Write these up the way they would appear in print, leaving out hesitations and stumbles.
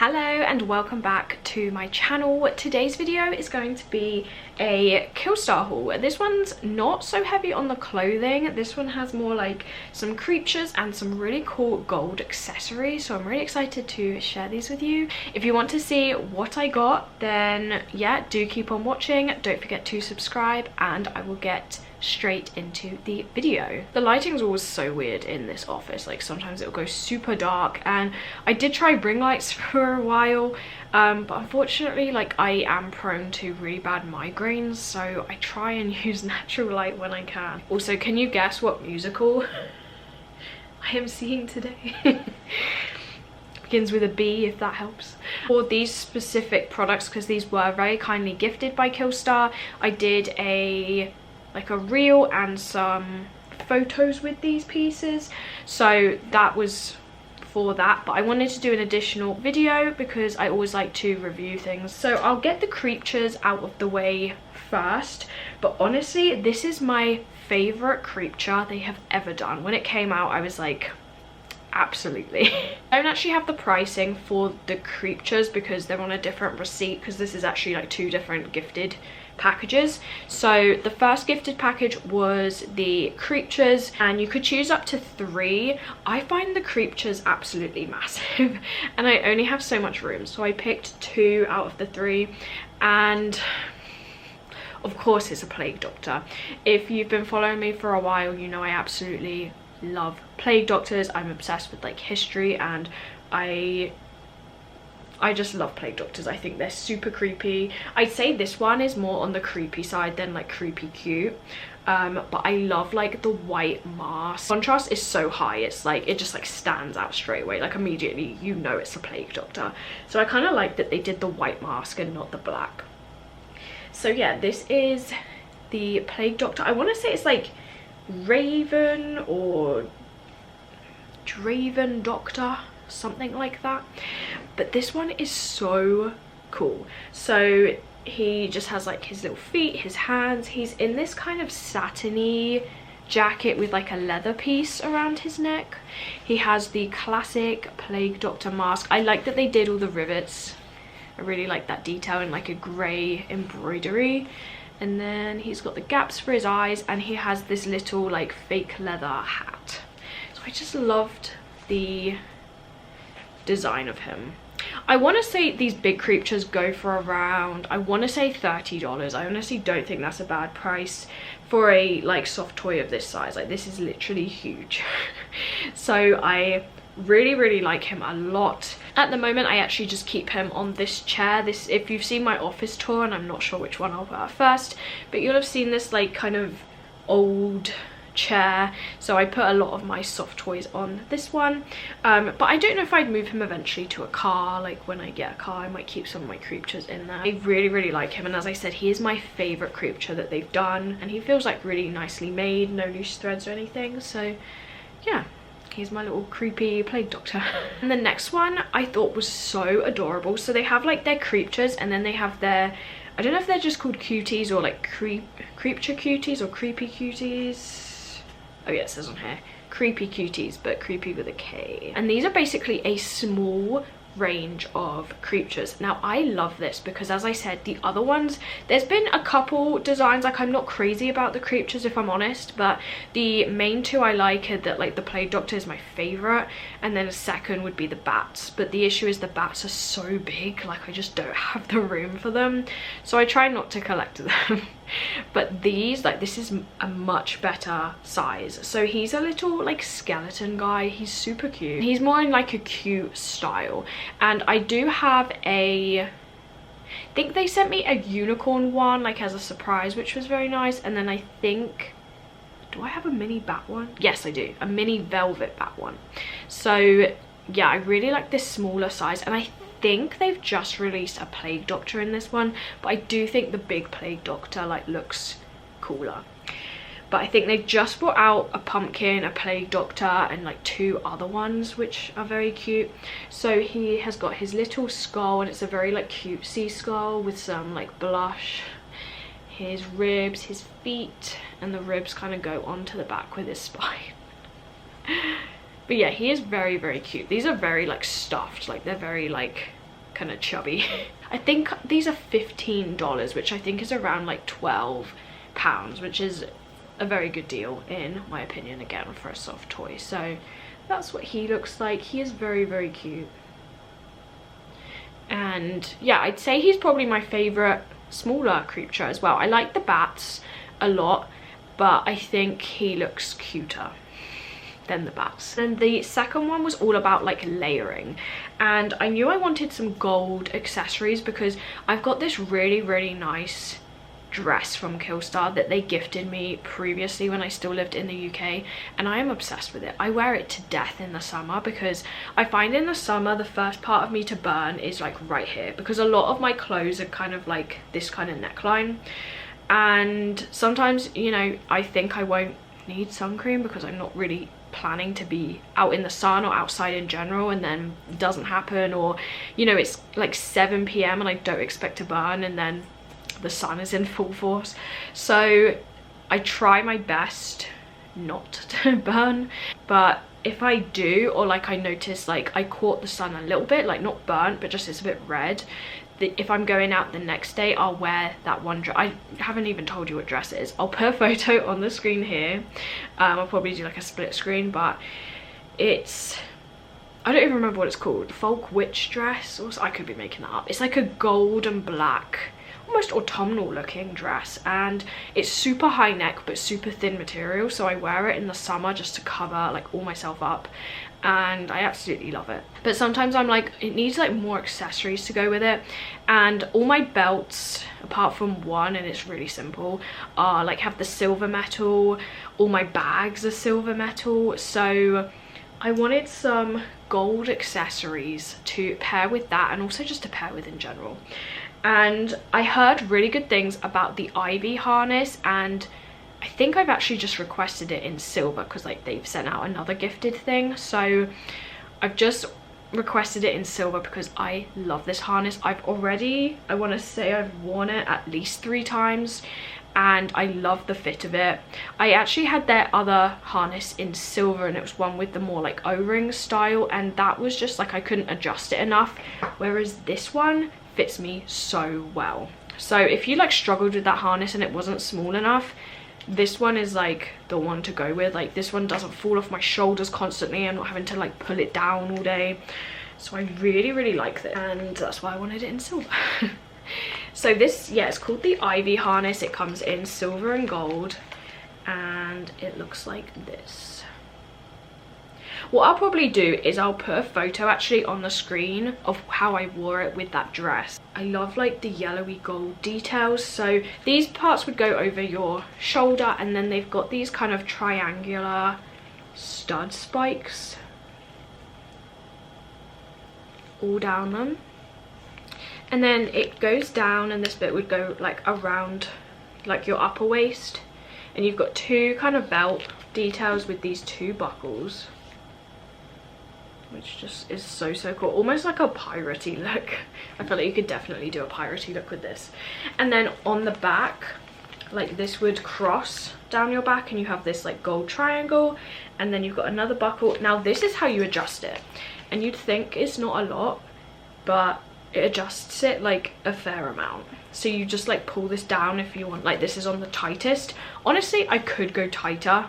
Hello and welcome back to my channel. Today's video is going to be a Killstar haul. This one's not so heavy on the clothing. This one has more like some Kreeptures and some really cool gold accessories, so I'm really excited to share these with you. If you want to see what I got, then yeah, do keep on watching. Don't forget to subscribe and I will get straight into the video. The lighting's always so weird in this office, like sometimes it'll go super dark, and I did try ring lights for a while, but unfortunately like I am prone to really bad migraines, so I try and use natural light when I can. Also, can you guess what musical I am seeing today? Begins with a B, if that helps. For these specific products, because these were very kindly gifted by Killstar, I did a reel and some photos with these pieces, so that was for that. But I wanted to do an additional video because I always like to review things, so I'll get the Kreeptures out of the way first. But honestly, this is my favorite Kreepture they have ever done. When it came out, I was like, absolutely. I don't actually have the pricing for the Kreeptures because they're on a different receipt, because this is actually like two different gifted packages. So the first gifted package was the Kreeptures, and you could choose up to 3. I find the Kreeptures absolutely massive and I only have so much room, so I picked 2 out of the 3, and of course it's a Plague Doctor. If you've been following me for a while, you know I absolutely love Plague Doctors. I'm obsessed with like history, and I just love Plague Doctors. I think they're super creepy. I'd say this one is more on the creepy side than like creepy cute, but I love like the white mask. Contrast is so high, it's like it just like stands out straight away, like immediately you know it's a Plague Doctor. So I kind of like that they did the white mask and not the black. So yeah, this is the Plague Doctor. I want to say it's like Raven or Draven Doctor, something like that, but this one is so cool. So he just has like his little feet, his hands. He's in this kind of satiny jacket with like a leather piece around his neck. He has the classic Plague Doctor mask. I like that they did all the rivets. I really like that detail in like a grey embroidery. And then he's got the gaps for his eyes, and he has this little like fake leather hat. So I just loved the design of him. I want to say these big Kreeptures go for around, I want to say $30. I honestly don't think that's a bad price for a like soft toy of this size. Like this is literally huge. So I really like him a lot. At the moment I actually just keep him on this chair. This, if you've seen my office tour, and I'm not sure which one I'll put up first, but you'll have seen this like kind of old chair, so I put a lot of my soft toys on this one. But I don't know if I'd move him eventually to a car. Like when I get a car, I might keep some of my Kreeptures in there. I really like him, and as I said, he is my favorite Kreepture that they've done, and he feels like really nicely made, no loose threads or anything. So yeah, here's my little creepy Plague Doctor. And the next one I thought was so adorable. So they have like their Kreeptures, and then they have their, I don't know if they're just called cuties or like Kreepture cuties or creepy cuties. Oh yeah, it says on here creepy cuties, but creepy with a K. And these are basically a small range of Kreeptures. Now I love this because, as I said, the other ones, there's been a couple designs, like I'm not crazy about the Kreeptures if I'm honest, but the main 2 I like are that like the Plague Doctor is my favorite, and then a second would be the bats. But the issue is the bats are so big, like I just don't have the room for them, so I try not to collect them. But these, like this is a much better size. So he's a little like skeleton guy. He's super cute. He's more in like a cute style, and I do have I think they sent me a unicorn one like as a surprise, which was very nice. And then I think, do I have a mini bat one? Yes I do, a mini velvet bat one. So yeah, I really like this smaller size, and I think they've just released a Plague Doctor in this one, but I do think the big Plague Doctor like looks cooler. But I think they've just brought out a pumpkin, a Plague Doctor, and like 2 other ones which are very cute. So he has got his little skull, and it's a very like cutesy skull with some like blush. His ribs, his feet, and the ribs kind of go onto the back with his spine. But yeah, he is very cute. These are very like stuffed, like they're very like kind of chubby. I think these are $15, which I think is around like £12, which is a very good deal in my opinion, again, for a soft toy. So that's what he looks like. He is very, very cute. And yeah, I'd say he's probably my favorite smaller creature as well. I like the bats a lot, but I think he looks cuter than the bats. And the second one was all about like layering, and I knew I wanted some gold accessories because I've got this really, really nice dress from Killstar that they gifted me previously when I still lived in the UK, and I am obsessed with it. I wear it to death in the summer because I find in the summer the first part of me to burn is like right here, because a lot of my clothes are kind of like this kind of neckline, and sometimes, you know, I think I won't need sun cream because I'm not really planning to be out in the sun or outside in general, and then it doesn't happen, or you know, it's like 7 p.m. and I don't expect to burn, and then the sun is in full force. So I try my best not to burn, but if I do, or like I notice like I caught the sun a little bit, like not burnt but just it's a bit red, if I'm going out the next day, I'll wear that one dress. I haven't even told you what dress it is. I'll put a photo on the screen here. I'll probably do like a split screen, but it's, I don't even remember what it's called. Folk witch dress, or I could be making that up. It's like a gold and black, almost autumnal looking dress, and it's super high neck but super thin material, so I wear it in the summer just to cover like all myself up, and I absolutely love it. But sometimes I'm like, it needs like more accessories to go with it, and all my belts apart from one, and it's really simple, are like have the silver metal. All my bags are silver metal, so I wanted some gold accessories to pair with that, and also just to pair with in general. And I heard really good things about the ivy harness, and I think I've actually just requested it in silver because like they've sent out another gifted thing, so I've just requested it in silver because I love this harness. I've already, I want to say I've worn it at least 3 times, and I love the fit of it. I actually had their other harness in silver, and it was one with the more like O-ring style, and that was just like I couldn't adjust it enough, whereas this one fits me so well. So if you like struggled with that harness and it wasn't small enough, this one is like the one to go with. Like this one doesn't fall off my shoulders constantly. I'm not having to like pull it down all day, so I really, really like this, and that's why I wanted it in silver. So this, yeah, it's called the ivy harness. It comes in silver and gold, and it looks like this. What I'll probably do is I'll put a photo actually on the screen of how I wore it with that dress. I love like the yellowy gold details, so these parts would go over your shoulder, and then they've got these kind of triangular stud spikes all down them, and then it goes down, and this bit would go like around like your upper waist, and you've got 2 kind of belt details with these 2 buckles, which just is so, so cool. Almost like a piratey look. I feel like you could definitely do a piratey look with this. And then on the back, like this would cross down your back, and you have this like gold triangle, and then you've got another buckle. Now this is how you adjust it, and you'd think it's not a lot, but it adjusts it like a fair amount. So you just like pull this down if you want. Like this is on the tightest. Honestly, I could go tighter,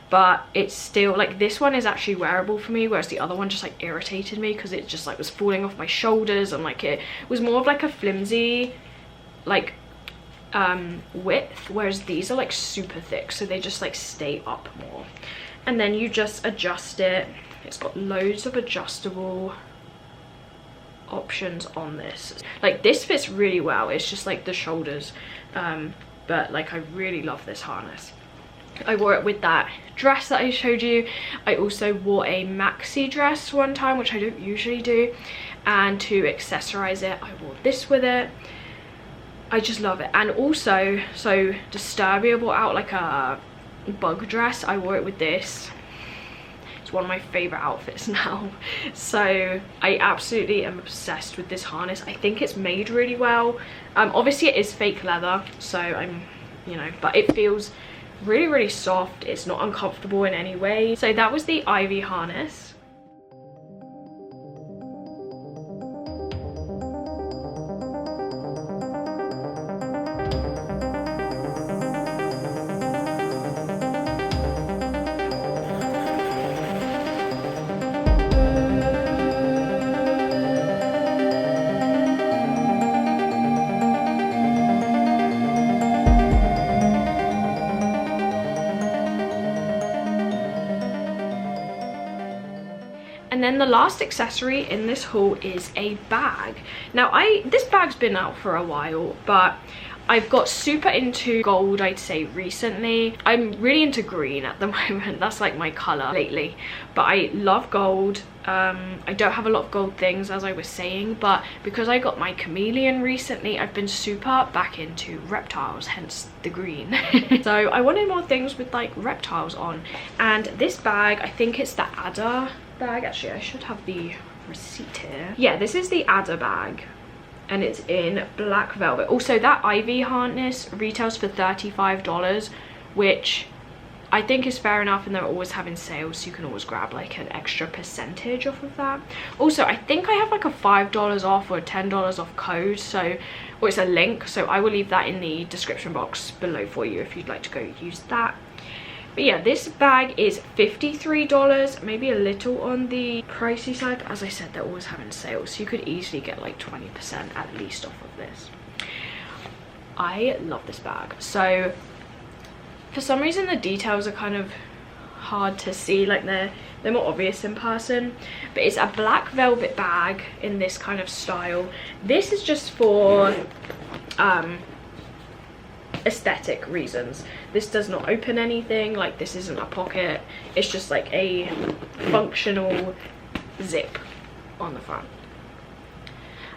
but it's still like, this one is actually wearable for me, whereas the other one just like irritated me because it just like was falling off my shoulders, and like it was more of like a flimsy like width, whereas these are like super thick, so they just like stay up more. And then you just adjust it. It's got loads of adjustable options on this. Like this fits really well, it's just like the shoulders, but like I really love this harness. I wore it with that dress that I showed you. I also wore a maxi dress one time, which I don't usually do, and to accessorize it I wore this with it. I just love it. And also, so Disturbia brought out like a bug dress. I wore it with this. It's one of my favorite outfits now. So I absolutely am obsessed with this harness. I think it's made really well. Obviously it is fake leather, so I'm, you know, but it feels really, really soft. It's not uncomfortable in any way. So that was the ivy harness. And then the last accessory in this haul is a bag. Now this bag's been out for a while, but I've got super into gold, I'd say, recently. I'm really into green at the moment. That's like my color lately. But I love gold. I don't have a lot of gold things, as I was saying, but because I got my chameleon recently, I've been super back into reptiles, hence the green. So I wanted more things with like reptiles on. And this bag, I think it's the adder bag. Actually, I should have the receipt here. Yeah, this is the adder bag. And it's in black velvet. Also, that ivy harness retails for $35, which I think is fair enough, and they're always having sales, so you can always grab like an extra percentage off of that. Also, I think I have like a $5 off or a $10 off code, so, or it's a link, so I will leave that in the description box below for you if you'd like to go use that. But yeah, this bag is $53, maybe a little on the pricey side, but as I said, they're always having sales, so you could easily get like 20% at least off of this. I love this bag. So for some reason the details are kind of hard to see, like they're more obvious in person, but it's a black velvet bag in this kind of style. This is just for aesthetic reasons. This does not open anything, like this isn't a pocket, it's just like a functional zip on the front.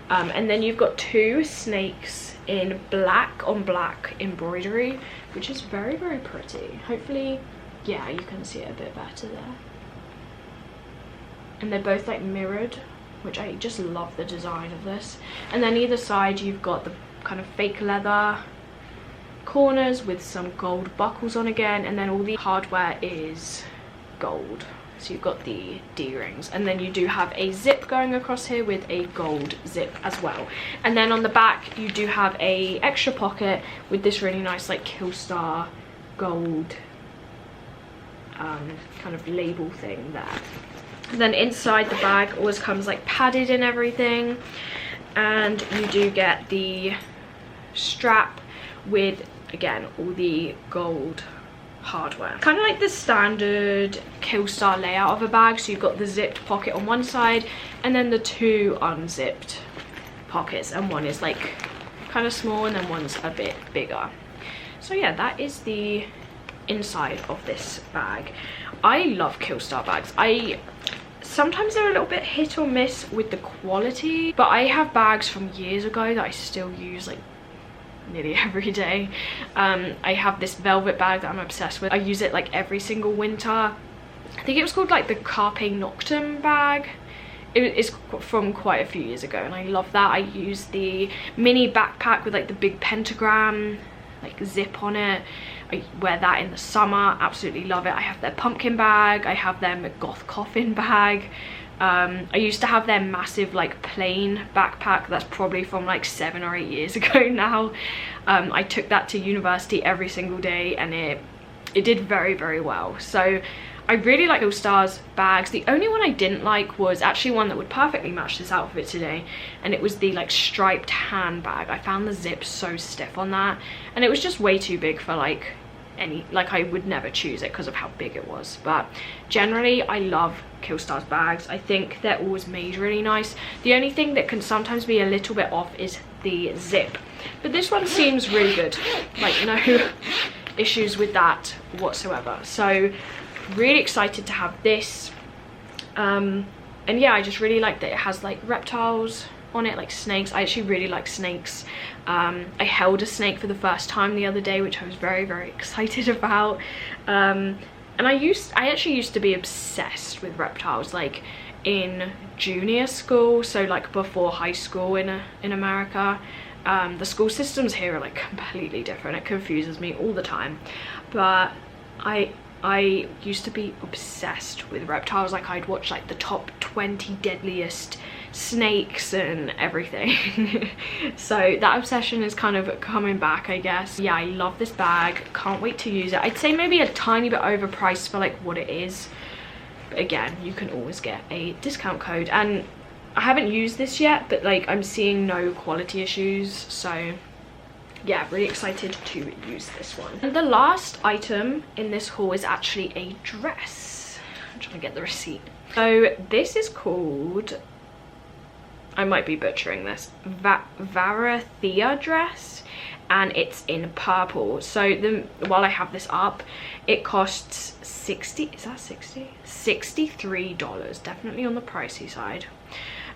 And then you've got two snakes in black on black embroidery, which is very, very pretty. Hopefully, yeah, you can see it a bit better there. And they're both like mirrored, which I just love the design of this. And then either side you've got the kind of fake leather corners with some gold buckles on again, and then all the hardware is gold. So you've got the D-rings, and then you do have a zip going across here with a gold zip as well. And then on the back you do have a extra pocket with this really nice like Killstar gold kind of label thing there. And then inside the bag always comes like padded and everything, and you do get the strap with, again, all the gold hardware. Kind of like the standard Killstar layout of a bag. So you've got the zipped pocket on one side and then the two unzipped pockets, and one is like kind of small and then one's a bit bigger. So yeah, that is the inside of this bag. I love Killstar bags. Sometimes they're a little bit hit or miss with the quality, but I have bags from years ago that I still use like nearly every day. I have this velvet bag that I'm obsessed with. I use it like every single winter. I think it was called like the Carpe Noctem bag. It is from quite a few years ago, and I love that. I use the mini backpack with like the big pentagram like zip on it. I wear that in the summer, absolutely love it. I have their pumpkin bag, I have their goth coffin bag. I used to have their massive like plain backpack that's probably from like 7 or 8 years ago now. I took that to university every single day, and it did very, very well. So I really like Killstar's bags. The only one I didn't like was actually one that would perfectly match this outfit today, and it was the like striped handbag. I found the zip so stiff on that, and it was just way too big for like I would never choose it because of how big it was. But generally I love Killstar's bags. I think they're always made really nice. The only thing that can sometimes be a little bit off is the zip, but this one seems really good, like no issues with that whatsoever. So really excited to have this. And yeah, I just really like that it has like reptiles on it, like snakes. I actually really like snakes. I held a snake for the first time the other day, which I was very, very excited about. And I actually used to be obsessed with reptiles like in junior school, so like before high school in America. The school systems here are like completely different. It confuses me all the time, but I used to be obsessed with reptiles. Like I'd watch like the top 20 deadliest snakes and everything. So that obsession is kind of coming back, I guess. Yeah, I love this bag, can't wait to use it. I'd say maybe a tiny bit overpriced for like what it is, but again, you can always get a discount code. And I haven't used this yet, but like I'm seeing no quality issues, so yeah, really excited to use this one. And the last item in this haul is actually a dress. trying to get the receipt. So this is called, I might be butchering this, VALRITHIA dress, and it's in purple. So while I have this up, it costs $63, definitely on the pricey side.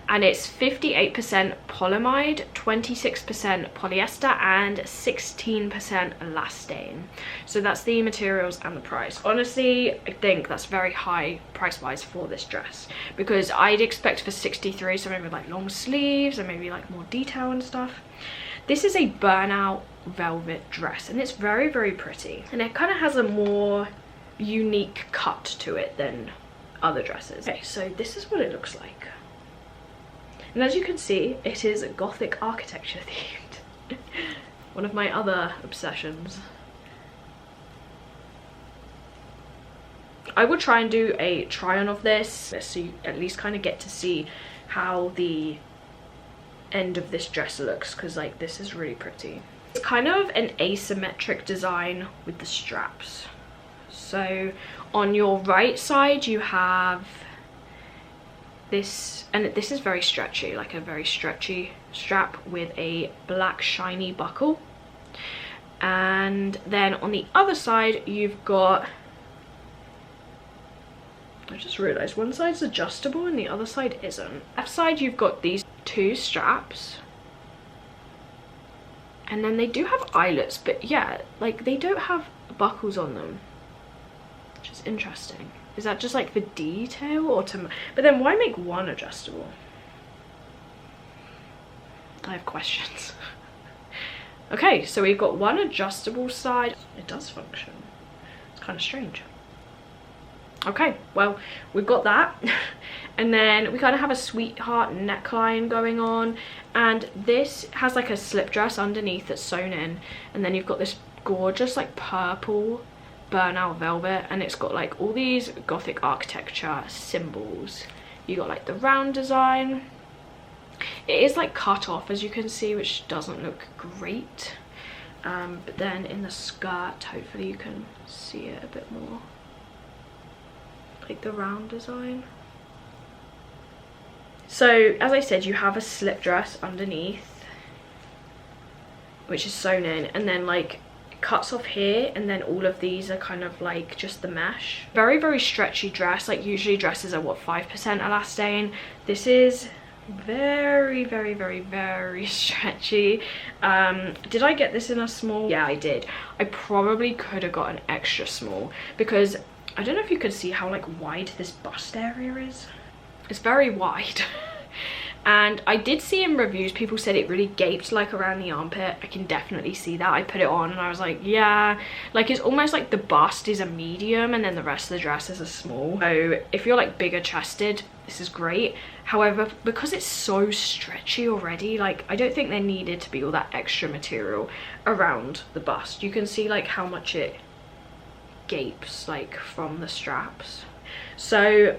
And it's 58% polyamide, 26% polyester, and 16% elastane. So that's the materials and the price. Honestly, I think that's very high price-wise for this dress, because I'd expect for 63, so maybe like long sleeves and maybe like more detail and stuff. This is a burnout velvet dress, and it's very, very pretty. And it kind of has a more unique cut to it than other dresses. Okay, so this is what it looks like. And as you can see, it is Gothic architecture themed. One of my other obsessions. I will try and do a try on of this, so you at least kind of get to see how the end of this dress looks, because like this is really pretty. It's kind of an asymmetric design with the straps. So on your right side you have this, and this is very stretchy, like a very stretchy strap with a black shiny buckle. And then on the other side you've got, I just realized one side's adjustable and the other side isn't. Left side you've got these two straps, and then they do have eyelets, but yeah, like they don't have buckles on them, which is interesting. Is that just like for detail or to, but then why make one adjustable? I have questions. Okay, so we've got one adjustable side. It does function. It's kind of strange. Okay, well, we've got that. And then we kind of have a sweetheart neckline going on, and this has like a slip dress underneath that's sewn in, and then you've got this gorgeous like purple burnout velvet, and it's got like all these Gothic architecture symbols. You got like the round design. It is like cut off, as you can see, which doesn't look great, but then in the skirt hopefully you can see it a bit more, like the round design. So as I said, you have a slip dress underneath which is sewn in, and then like cuts off here, and then all of these are kind of like just the mesh. Very, very stretchy dress. Like usually dresses are what, 5% elastane. This is very, very, very, very stretchy. Did I get this in a small? Yeah, I did. I probably could have got an extra small, because I don't know if you can see how like wide this bust area is. It's very wide. And I did see in reviews, people said it really gaped like around the armpit. I can definitely see that. I put it on and I was like, yeah, like it's almost like the bust is a medium and then the rest of the dress is a small. So if you're like bigger chested, this is great. However, because it's so stretchy already, like I don't think there needed to be all that extra material around the bust. You can see like how much it gapes like from the straps. So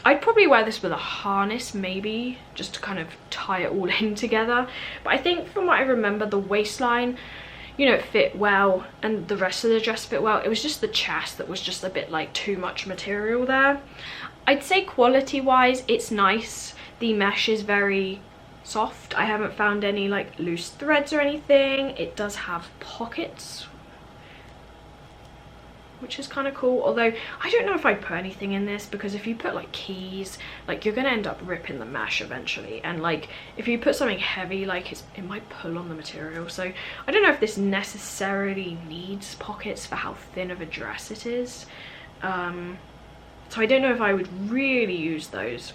I'd probably wear this with a harness maybe, just to kind of tie it all in together. But I think from what I remember, the waistline, you know, it fit well and the rest of the dress fit well. It was just the chest that was just a bit like too much material there. I'd say quality wise, it's nice. The mesh is very soft. I haven't found any like loose threads or anything. It does have pockets, which is kind of cool, although I don't know if I'd put anything in this, because if you put like keys, like you're gonna end up ripping the mesh eventually, and like if you put something heavy, like it might pull on the material. So I don't know if this necessarily needs pockets for how thin of a dress it is. So I don't know if I would really use those,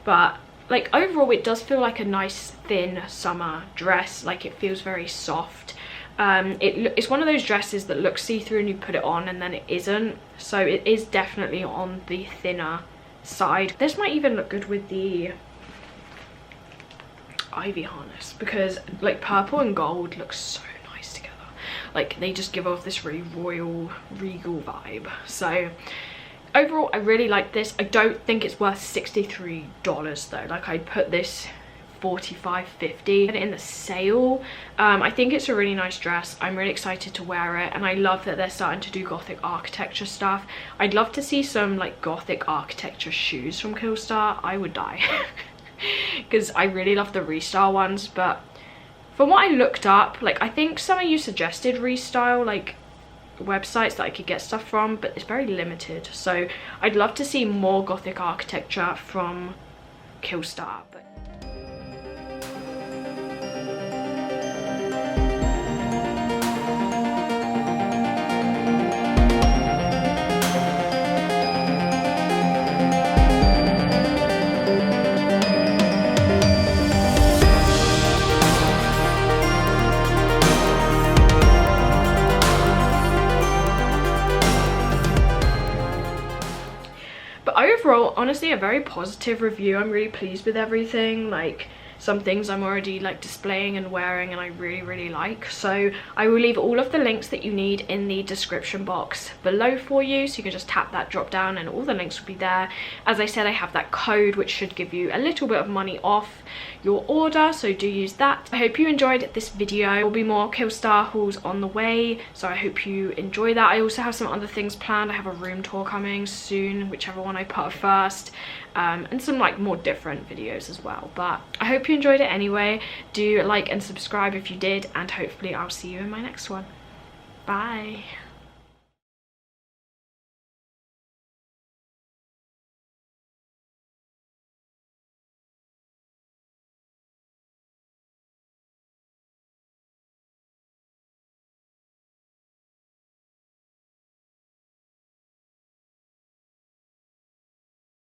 but like overall it does feel like a nice thin summer dress. Like it feels very soft. It's one of those dresses that looks see-through and you put it on and then it isn't, so it is definitely on the thinner side. This might even look good with the ivy harness, because like purple and gold looks so nice together. Like they just give off this really royal, regal vibe. So overall I really like this. I don't think it's worth $63 though. Like I'd put this $45.50 in the sale. I think it's a really nice dress. I'm really excited to wear it, and I love that they're starting to do Gothic architecture stuff. I'd love to see some like Gothic architecture shoes from Killstar. I would die because I really love the Restyle ones, but from what I looked up, like I think some of you suggested Restyle like websites that I could get stuff from, but it's very limited. So I'd love to see more Gothic architecture from Killstar. Overall, honestly, a very positive review. I'm really pleased with everything. Like, some things I'm already like displaying and wearing and I really like. So I will leave all of the links that you need in the description box below for you, so you can just tap that drop down and all the links will be there. As I said, I have that code which should give you a little bit of money off your order, so do use that. I hope you enjoyed this video. There will be more Killstar hauls on the way, so I hope you enjoy that. I also have some other things planned. I have a room tour coming soon, whichever one I put up first, and some like more different videos as well. But I hope you enjoyed it anyway. Do like and subscribe if you did, and hopefully I'll see you in my next one. Bye.